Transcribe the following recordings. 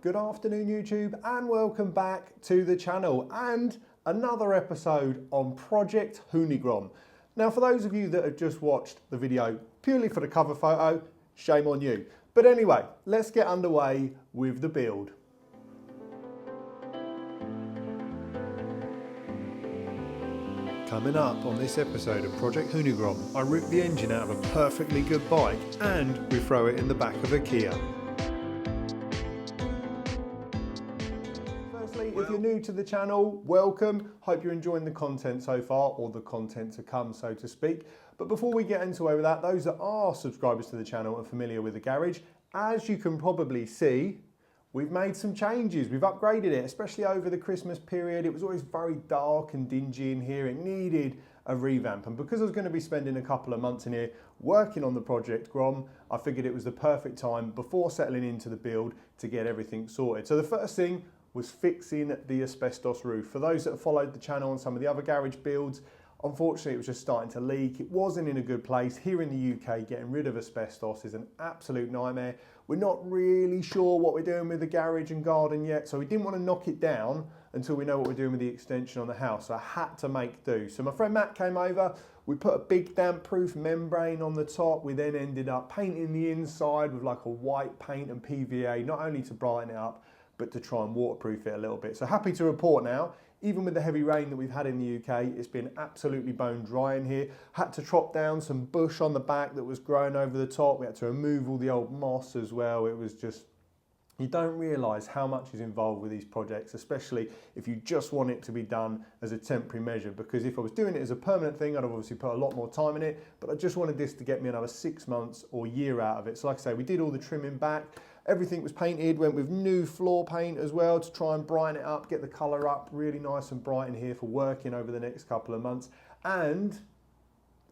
Good afternoon YouTube and welcome back to the channel and another episode on Project Hoonigrom. Now for those of you that have just watched the video purely for the cover photo, shame on you. But anyway, let's get underway with the build. Coming up on this episode of Project Hoonigrom, I rip the engine out of a perfectly good bike and we throw it in the back of a Kia. Firstly, if you're new to the channel, welcome. Hope you're enjoying the content so far, or the content to come, so to speak. But before we get into that, those that are subscribers to the channel and familiar with the garage, as you can probably see, we've made some changes. We've upgraded it, especially over the Christmas period. It was always very dark and dingy in here. It needed a revamp. And because I was going to be spending a couple of months in here working on the Project Grom, I figured it was the perfect time before settling into the build to get everything sorted. So the first thing was fixing the asbestos roof. For those that have followed the channel on some of the other garage builds, unfortunately, it was just starting to leak. It wasn't in a good place. Here in the UK, getting rid of asbestos is an absolute nightmare. We're not really sure what we're doing with the garage and garden yet, so we didn't want to knock it down until we know what we're doing with the extension on the house. So I had to make do. So my friend Matt came over. We put a big damp-proof membrane on the top. We then ended up painting the inside with like a white paint and PVA, not only to brighten it up, but to try and waterproof it a little bit. So happy to report now, even with the heavy rain that we've had in the UK, it's been absolutely bone dry in here. Had to chop down some bush on the back that was growing over the top. We had to remove all the old moss as well. It was just, you don't realise how much is involved with these projects, especially if you just want it to be done as a temporary measure. Because if I was doing it as a permanent thing, I'd have obviously put a lot more time in it, but I just wanted this to get me another 6 months or year out of it. So like I say, we did all the trimming back. Everything was painted, went with new floor paint as well to try and brighten it up, get the colour up really nice and bright in here for working over the next couple of months. And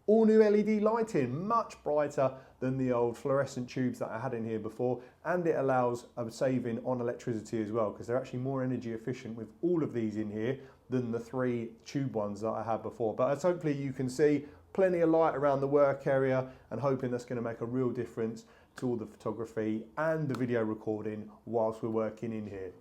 all new LED lighting, much brighter than the old fluorescent tubes that I had in here before. And it allows a saving on electricity as well, because they're actually more energy efficient with all of these in here than the 3 tube ones that I had before. But as hopefully you can see, plenty of light around the work area and hoping that's going to make a real difference to all the photography and the video recording whilst we're working in here.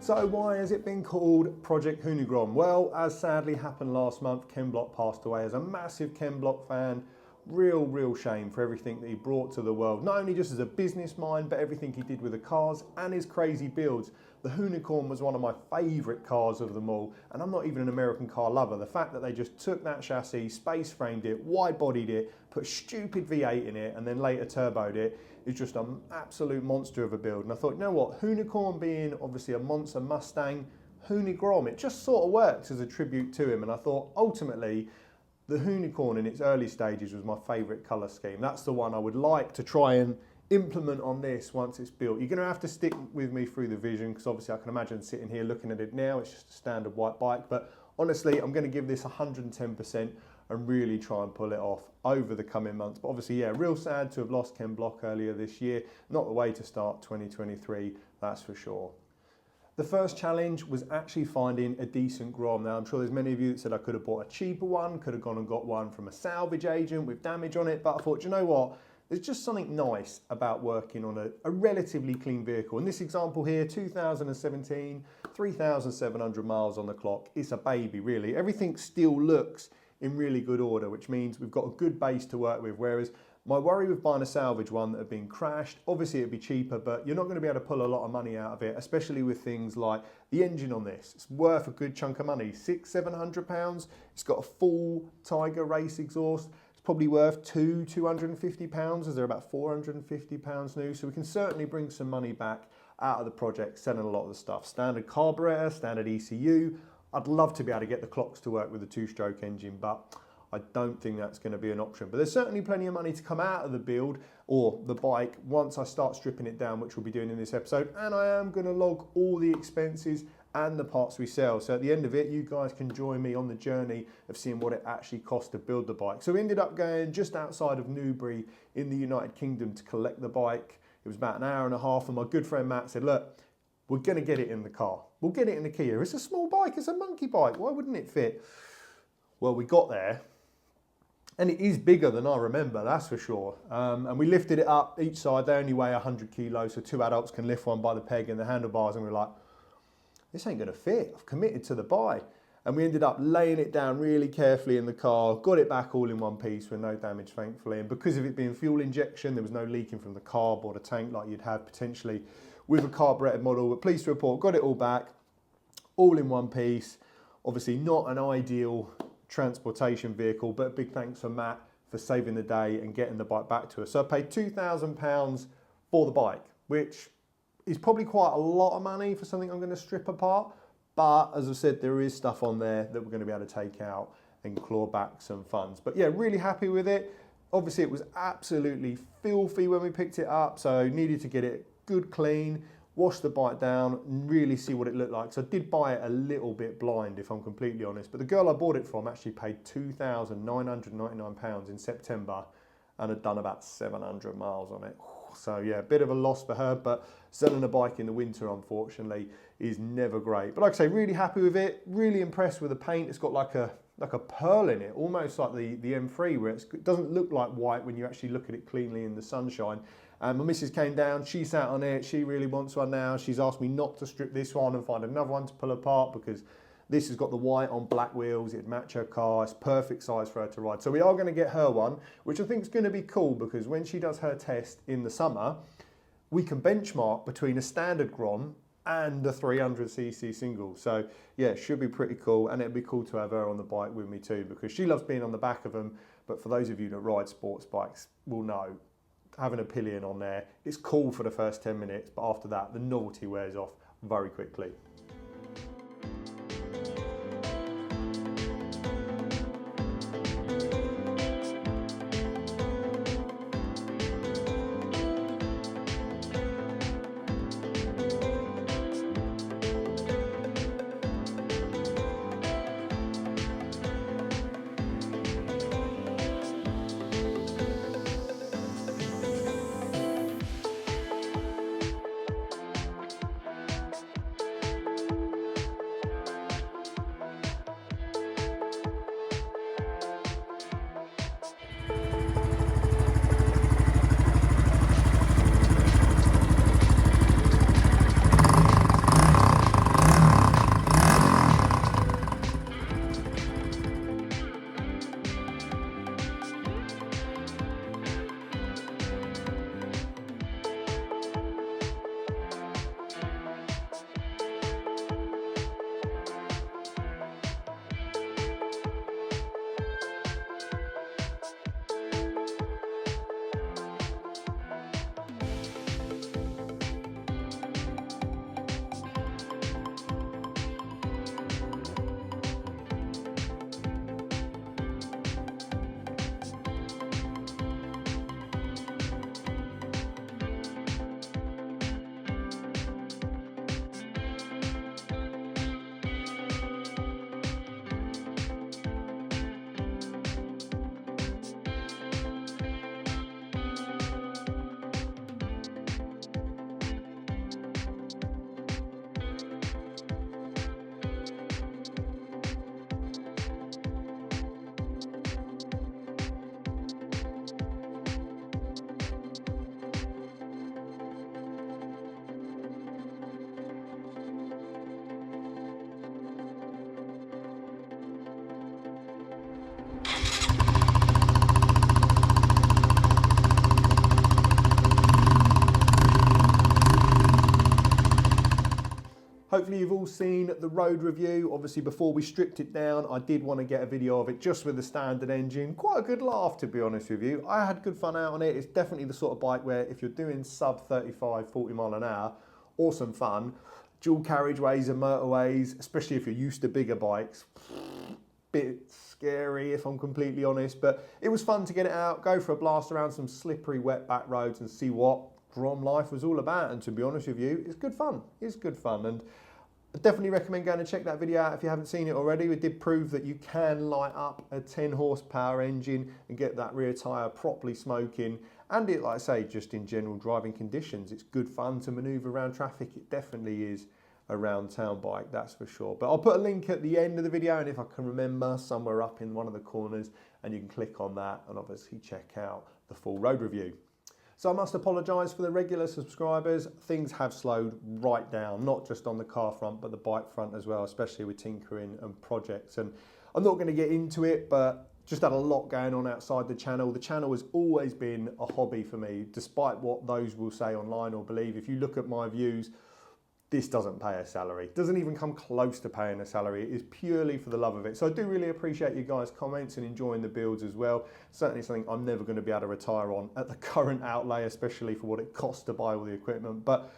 So why has it been called Project Hoonigrom? Well, as sadly happened last month, Ken Block passed away. As a massive Ken Block fan, real shame for everything that he brought to the world. Not only just as a business mind, but everything he did with the cars and his crazy builds. The Hoonigrom was one of my favourite cars of them all, and I'm not even an American car lover. The fact that they just took that chassis, space framed it, wide bodied it, put stupid V8 in it, and then later turboed it, is just an absolute monster of a build. And I thought, you know what, Hoonigrom being obviously a monster Mustang, Hoonigrom, it just sort of works as a tribute to him. And I thought, ultimately, the Hoonigrom in its early stages was my favourite colour scheme. That's the one I would like to try and implement on this once it's built. You're going to have to stick with me through the vision, because obviously I can imagine sitting here looking at it now, it's just a standard white bike. But honestly, I'm going to give this 110% and really try and pull it off over the coming months. But obviously, yeah, real sad to have lost Ken Block earlier this year. Not the way to start 2023, that's for sure. The first challenge was actually finding a decent Grom. Now, I'm sure there's many of you that said I could have bought a cheaper one, could have gone and got one from a salvage agent with damage on it, but I thought, you know what? There's just something nice about working on a relatively clean vehicle. In this example here, 2017, 3,700 miles on the clock. It's a baby, really. Everything still looks in really good order, which means we've got a good base to work with. Whereas my worry with buying a salvage one that had been crashed, obviously it'd be cheaper, but you're not going to be able to pull a lot of money out of it, especially with things like the engine on this. It's worth a good chunk of money, £600-700. It's got a full Tiger race exhaust. Probably worth £250, as they're about £450 new. So we can certainly bring some money back out of the project selling a lot of the stuff. Standard carburetor, standard ECU. I'd love to be able to get the clocks to work with a two-stroke engine, but I don't think that's going to be an option. But there's certainly plenty of money to come out of the build or the bike once I start stripping it down, which we'll be doing in this episode. And I am going to log all the expenses and the parts we sell. So at the end of it, you guys can join me on the journey of seeing what it actually costs to build the bike. So we ended up going just outside of Newbury in the United Kingdom to collect the bike. It was about an hour and a half, and my good friend Matt said, look, we're going to get it in the car. We'll get it in the Kia. It's a small bike, it's a monkey bike. Why wouldn't it fit? Well, we got there, and it is bigger than I remember, that's for sure. And we lifted it up each side. They only weigh 100 kilos, so two adults can lift one by the peg and the handlebars, and we're like, this ain't going to fit. I've committed to the buy. And we ended up laying it down really carefully in the car, got it back all in one piece with no damage, thankfully. And because of it being fuel injection, there was no leaking from the carb or the tank like you'd have potentially with a carburetted model. But pleased to report, got it all back, all in one piece. Obviously not an ideal transportation vehicle, but a big thanks for Matt for saving the day and getting the bike back to us. So I paid £2,000 for the bike, which is probably quite a lot of money for something I'm going to strip apart. But as I said, there is stuff on there that we're going to be able to take out and claw back some funds. But yeah, really happy with it. Obviously, it was absolutely filthy when we picked it up, so needed to get it good clean, wash the bike down, and really see what it looked like. So I did buy it a little bit blind, if I'm completely honest. But the girl I bought it from actually paid £2,999 in September and had done about 700 miles on it. So yeah, a bit of a loss for her, but selling a bike in the winter, unfortunately, is never great. But like I say, really happy with it, really impressed with the paint. It's got like a pearl in it, almost like the M3, where it doesn't look like white when you actually look at it cleanly in the sunshine. And my missus came down, she sat on it, she really wants one now. She's asked me not to strip this one and find another one to pull apart, because this has got the white on black wheels, it'd match her car, it's perfect size for her to ride. So we are going to get her one, which I think is going to be cool, because when she does her test in the summer, we can benchmark between a standard Grom and a 300cc single. So yeah, it should be pretty cool, and it'd be cool to have her on the bike with me too, because she loves being on the back of them. But for those of you that ride sports bikes will know, having a pillion on there, it's cool for the first 10 minutes, but after that, the novelty wears off very quickly. Hopefully you've all seen the road review. Obviously before we stripped it down, I did want to get a video of it just with the standard engine. Quite a good laugh, to be honest with you. I had good fun out on it. It's definitely the sort of bike where if you're doing sub 35, 40 mile an hour, awesome fun. Dual carriageways and motorways, especially if you're used to bigger bikes, bit scary if I'm completely honest, but it was fun to get it out, go for a blast around some slippery wet back roads and see what Grom life was all about. And to be honest with you, it's good fun. It's good fun, and I definitely recommend going and check that video out if you haven't seen it already. We did prove that you can light up a 10 horsepower engine and get that rear tyre properly smoking. And it, like I say, just in general driving conditions, it's good fun to manoeuvre around traffic. It definitely is a round town bike, that's for sure. But I'll put a link at the end of the video, and if I can remember, somewhere up in one of the corners, and you can click on that and obviously check out the full road review. So I must apologise for the regular subscribers. Things have slowed right down, not just on the car front, but the bike front as well, especially with tinkering and projects. And I'm not going to get into it, but just had a lot going on outside the channel. The channel has always been a hobby for me, despite what those will say online or believe. If you look at my views, this doesn't pay a salary. Doesn't even come close to paying a salary. It is purely for the love of it. So I do really appreciate you guys' comments and enjoying the builds as well. Certainly something I'm never going to be able to retire on at the current outlay, especially for what it costs to buy all the equipment. But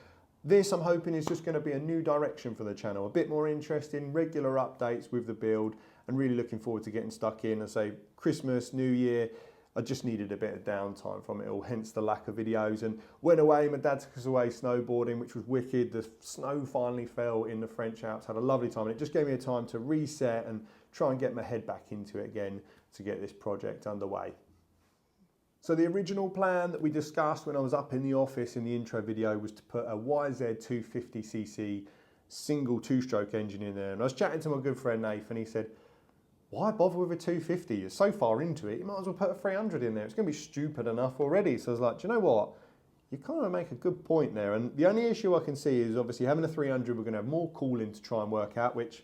this, I'm hoping, is just going to be a new direction for the channel. A bit more interesting, regular updates with the build, and really looking forward to getting stuck in. And say Christmas, New Year, I just needed a bit of downtime from it all, hence the lack of videos. And went away, my dad took us away snowboarding, which was wicked. The snow finally fell in the French Alps, had a lovely time. And it just gave me a time to reset and try and get my head back into it again to get this project underway. So the original plan that we discussed when I was up in the office in the intro video was to put a YZ250cc single two-stroke engine in there. And I was chatting to my good friend Nathan, and he said, why bother with a 250? You're so far into it, you might as well put a 300 in there. It's going to be stupid enough already. So I was like, do you know what? You kind of make a good point there. And the only issue I can see is obviously having a 300, we're going to have more cooling to try and work out, which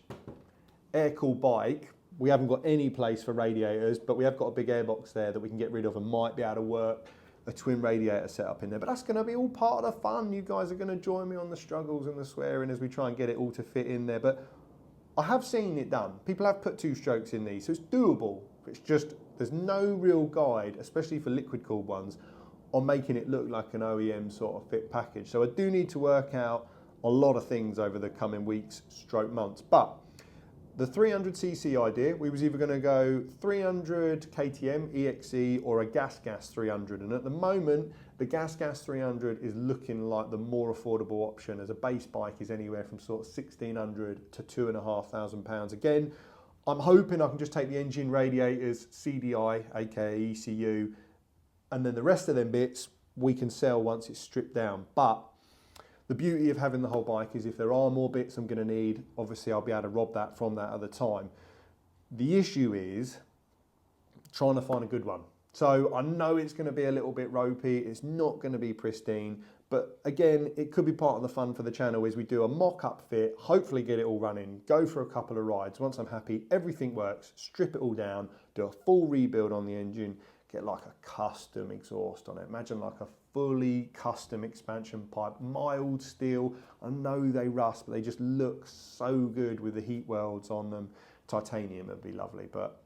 air-cooled bike, we haven't got any place for radiators, but we have got a big airbox there that we can get rid of and might be able to work a twin radiator setup in there. But that's going to be all part of the fun. You guys are going to join me on the struggles and the swearing as we try and get it all to fit in there. But I have seen it done. People have put two strokes in these, so it's doable. It's just, there's no real guide, especially for liquid cooled ones, on making it look like an OEM sort of fit package. So I do need to work out a lot of things over the coming weeks, stroke months. But the 300cc idea, we was either going to go 300 KTM EXE or a gas 300. And at the moment, the gas 300 is looking like the more affordable option, as a base bike is anywhere from sort of 1,600 to £2,500. Again, I'm hoping I can just take the engine, radiators, CDI, aka ECU, and then the rest of them bits we can sell once it's stripped down. But the beauty of having the whole bike is if there are more bits I'm going to need, obviously I'll be able to rob that from that at the time. The issue is trying to find a good one. So I know it's going to be a little bit ropey, it's not going to be pristine, but again, it could be part of the fun for the channel is we do a mock-up fit, hopefully get it all running, go for a couple of rides. Once I'm happy, everything works, strip it all down, do a full rebuild on the engine, get like a custom exhaust on it. Imagine like a fully custom expansion pipe, mild steel. I know they rust, but they just look so good with the heat welds on them. Titanium would be lovely, but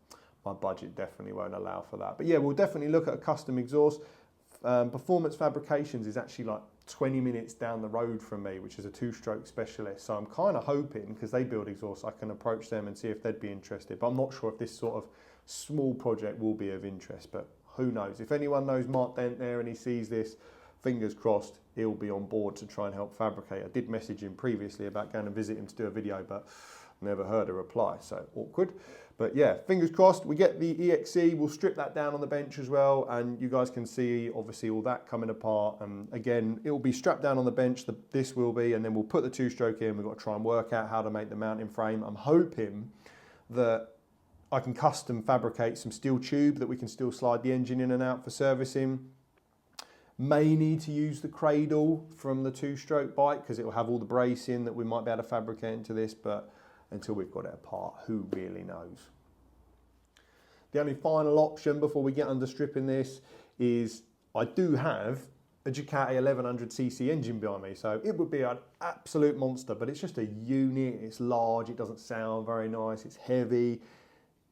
my budget definitely won't allow for that. But yeah, we'll definitely look at a custom exhaust. Performance Fabrications is actually like 20 minutes down the road from me, which is a two-stroke specialist. So I'm kind of hoping, because they build exhausts, I can approach them and see if they'd be interested. But I'm not sure if this sort of small project will be of interest, but who knows? If anyone knows Mark Dent there and he sees this, fingers crossed, he'll be on board to try and help fabricate. I did message him previously about going to visit him to do a video, but never heard a reply, so awkward. But yeah, fingers crossed, we get the EXE, we'll strip that down on the bench as well, and you guys can see obviously all that coming apart. And again, it will be strapped down on the bench, this will be, and then we'll put the two-stroke in. We've got to try and work out how to make the mounting frame. I'm hoping that I can custom fabricate some steel tube that we can still slide the engine in and out for servicing. May need to use the cradle from the two-stroke bike because it will have all the bracing that we might be able to fabricate into this, but until we've got it apart, who really knows? The only final option before we get under stripping this is I do have a Ducati 1100cc engine behind me, so it would be an absolute monster, but it's just a unit, it's large, it doesn't sound very nice, it's heavy.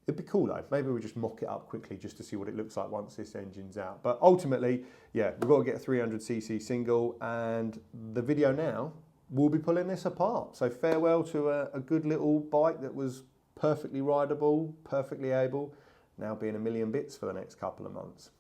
It'd be cool though. Maybe we'll just mock it up quickly just to see what it looks like once this engine's out. But ultimately, yeah, we've got to get a 300cc single, and the video now will be pulling this apart. So farewell to a good little bike that was perfectly rideable, perfectly able, now being a million bits for the next couple of months.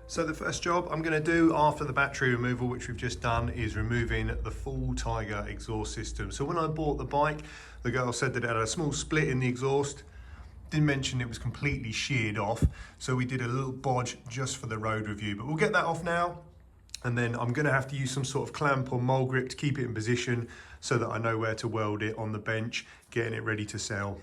So the first job I'm going to do after the battery removal, which we've just done, is removing the full Tiger exhaust system. So when I bought the bike, the girl said that it had a small split in the exhaust. Didn't mention it was completely sheared off. So we did a little bodge just for the road review, but we'll get that off now. And then I'm going to have to use some sort of clamp or mole grip to keep it in position so that I know where to weld it on the bench, getting it ready to sell.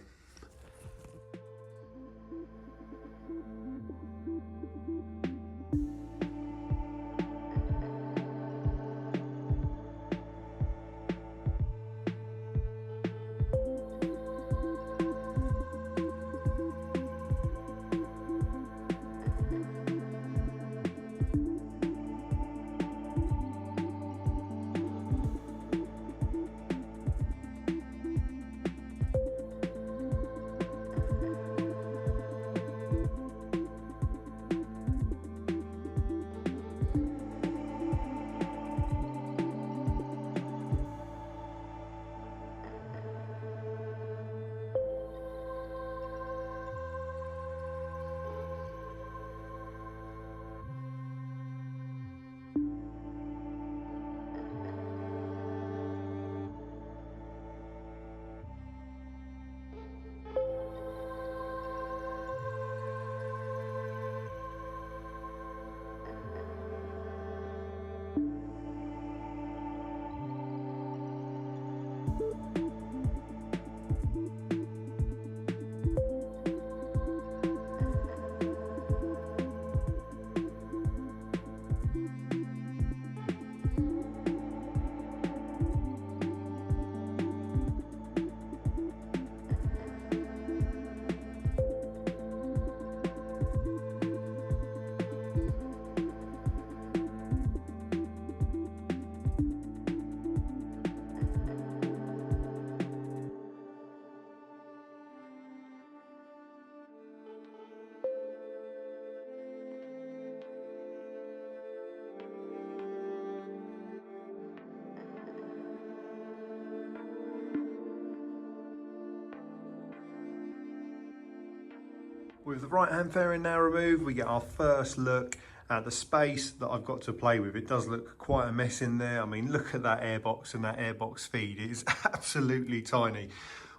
With the right hand fairing now removed, we get our first look at the space that I've got to play with. It does look quite a mess in there. I mean, look at that airbox and that airbox feed. It is absolutely tiny.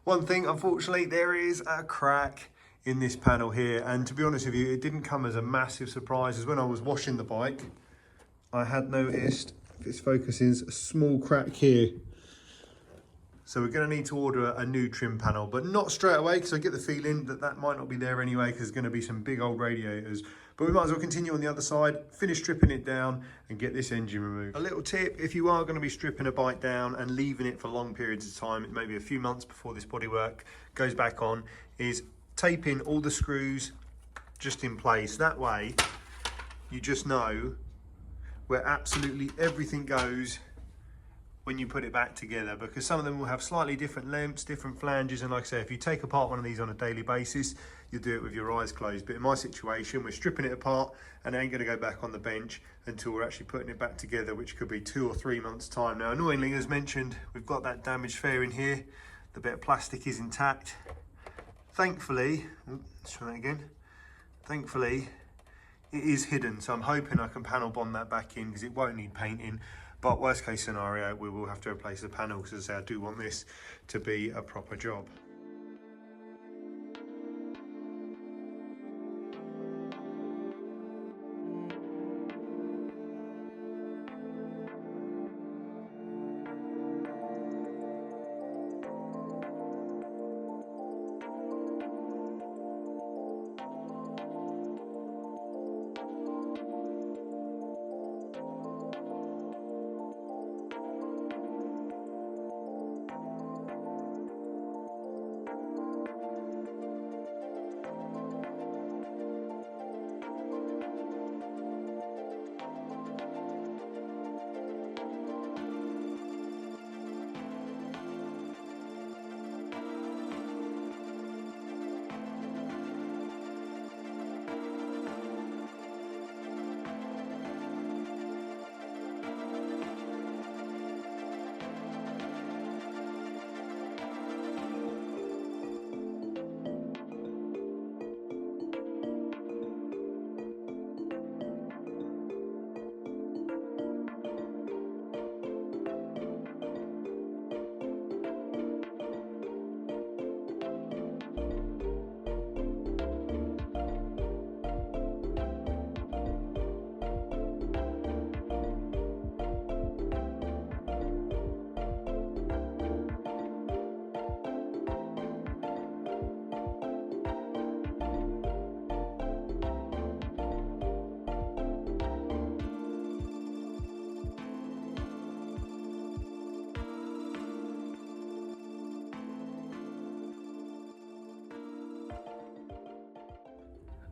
One thing, unfortunately, there is a crack in this panel here. And to be honest with you, it didn't come as a massive surprise, as when I was washing the bike, I had noticed, if it's focusing, a small crack here. So we're going to need to order a new trim panel, but not straight away, because I get the feeling that that might not be there anyway, because there's going to be some big old radiators. But we might as well continue on the other side, finish stripping it down and get this engine removed. A little tip, if you are going to be stripping a bike down and leaving it for long periods of time, maybe a few months before this bodywork goes back on, is taping all the screws just in place. That way, you just know where absolutely everything goes when you put it back together, because some of them will have slightly different lengths, different flanges, and like I say, if you take apart one of these on a daily basis, you do it with your eyes closed. But in my situation, we're stripping it apart and it ain't gonna go back on the bench until we're actually putting it back together, which could be 2 or 3 months time. Now, annoyingly, as mentioned, we've got that damaged fairing here. The bit of plastic is intact. Thankfully, let's try that again. Thankfully, it is hidden, so I'm hoping I can panel bond that back in, because it won't need painting. But worst case scenario, we will have to replace the panel, because as I say, I do want this to be a proper job.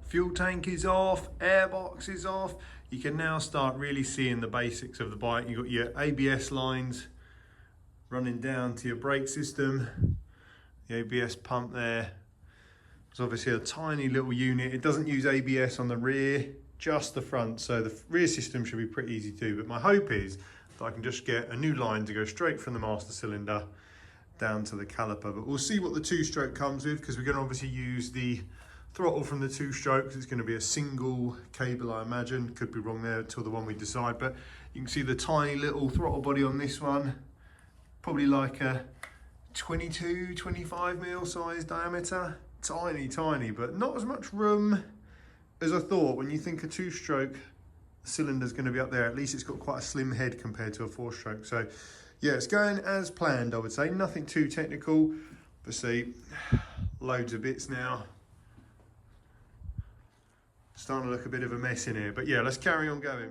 Fuel tank is off, airbox is off. You can now start really seeing the basics of the bike. You've got your ABS lines running down to your brake system. The ABS pump there. It's obviously a tiny little unit. It doesn't use ABS on the rear, just the front. So the rear system should be pretty easy to do. But my hope is that I can just get a new line to go straight from the master cylinder down to the caliper. But we'll see what the 2-stroke comes with, because we're going to obviously use the throttle from the 2-stroke. It's going to be a single cable, I imagine. Could be wrong there until the one we decide. But you can see the tiny little throttle body on this one. Probably like a 22, 25 mil size diameter. Tiny, tiny, but not as much room as I thought. When you think a 2-stroke cylinder's going to be up there, at least it's got quite a slim head compared to a 4-stroke. So yeah, it's going as planned, I would say. Nothing too technical. Obviously, loads of bits now. Starting to look a bit of a mess in here, but yeah, let's carry on going.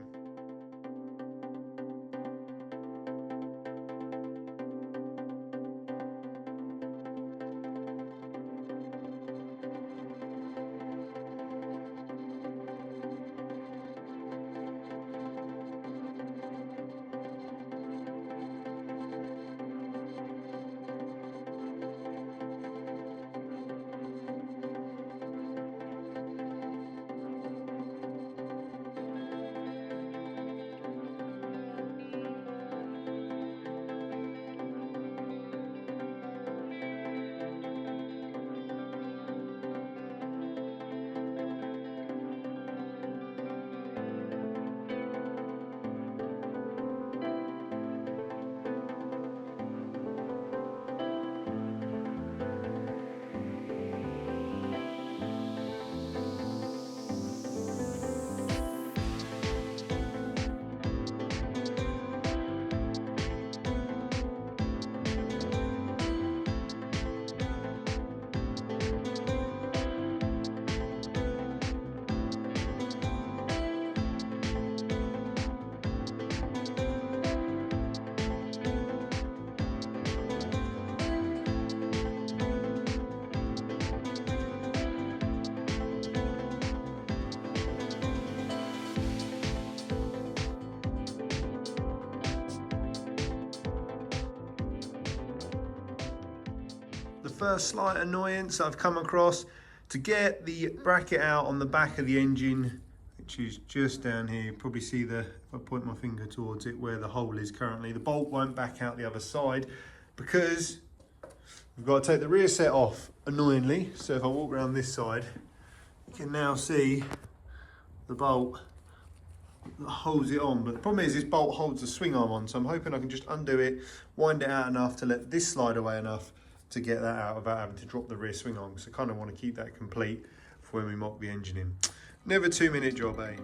the first slight annoyance I've come across to get the bracket out on the back of the engine, which is just down here. You probably see if I point my finger towards it, where the hole is currently. The bolt won't back out the other side because we've got to take the rear set off, annoyingly. So if I walk around this side, you can now see the bolt that holds it on. But the problem is this bolt holds the swing arm on, so I'm hoping I can just undo it, wind it out enough to let this slide away enough to get that out without having to drop the rear swing arm. So I kind of want to keep that complete for when we mock the engine in. Never 2-minute job, eh?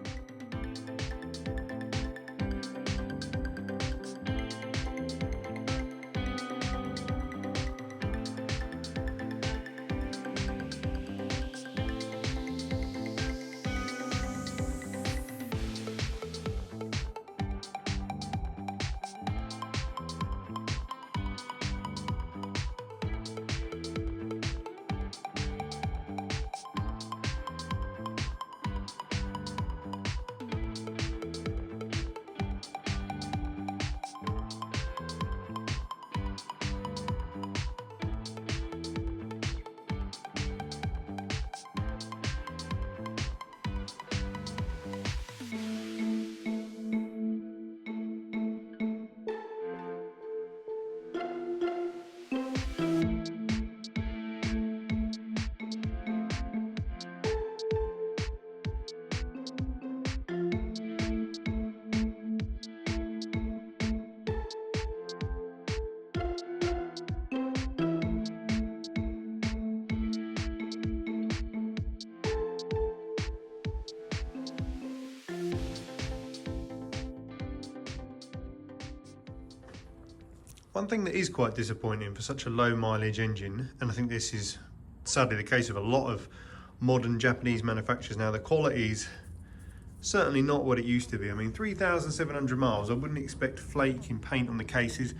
One thing that is quite disappointing for such a low mileage engine, and I think this is sadly the case of a lot of modern Japanese manufacturers now, the quality is certainly not what it used to be. I mean, 3,700 miles, I wouldn't expect flake in paint on the cases,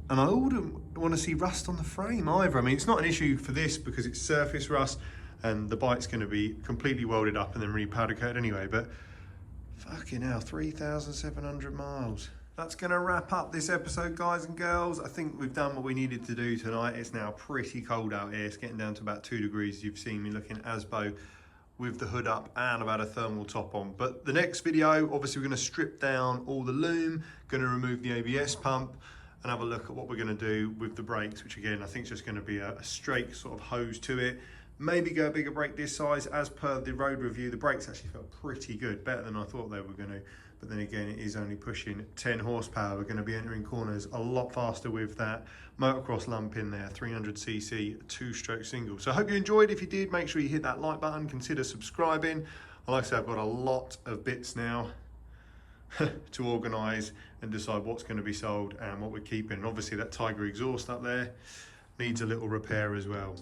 and I wouldn't want to see rust on the frame either. I mean, it's not an issue for this because it's surface rust and the bike's going to be completely welded up and then re-powder coated anyway, but fucking hell, 3,700 miles. That's going to wrap up this episode, guys and girls. I think we've done what we needed to do tonight. It's now pretty cold out here. It's getting down to about 2 degrees. You've seen me looking asbo with the hood up and about a thermal top on. But the next video, obviously we're going to strip down all the loom, going to remove the ABS pump and have a look at what we're going to do with the brakes, which again, I think is just going to be a straight sort of hose to it. Maybe go a bigger brake disc size. As per the road review, the brakes actually felt pretty good, better than I thought they were going to. But then again, it is only pushing 10 horsepower. We're going to be entering corners a lot faster with that motocross lump in there, 300cc 2-stroke single. So I hope you enjoyed. If you did, make sure you hit that like button, consider subscribing. And like I said, I've got a lot of bits now to organise and decide what's going to be sold and what we're keeping. And obviously that Tiger exhaust up there needs a little repair as well.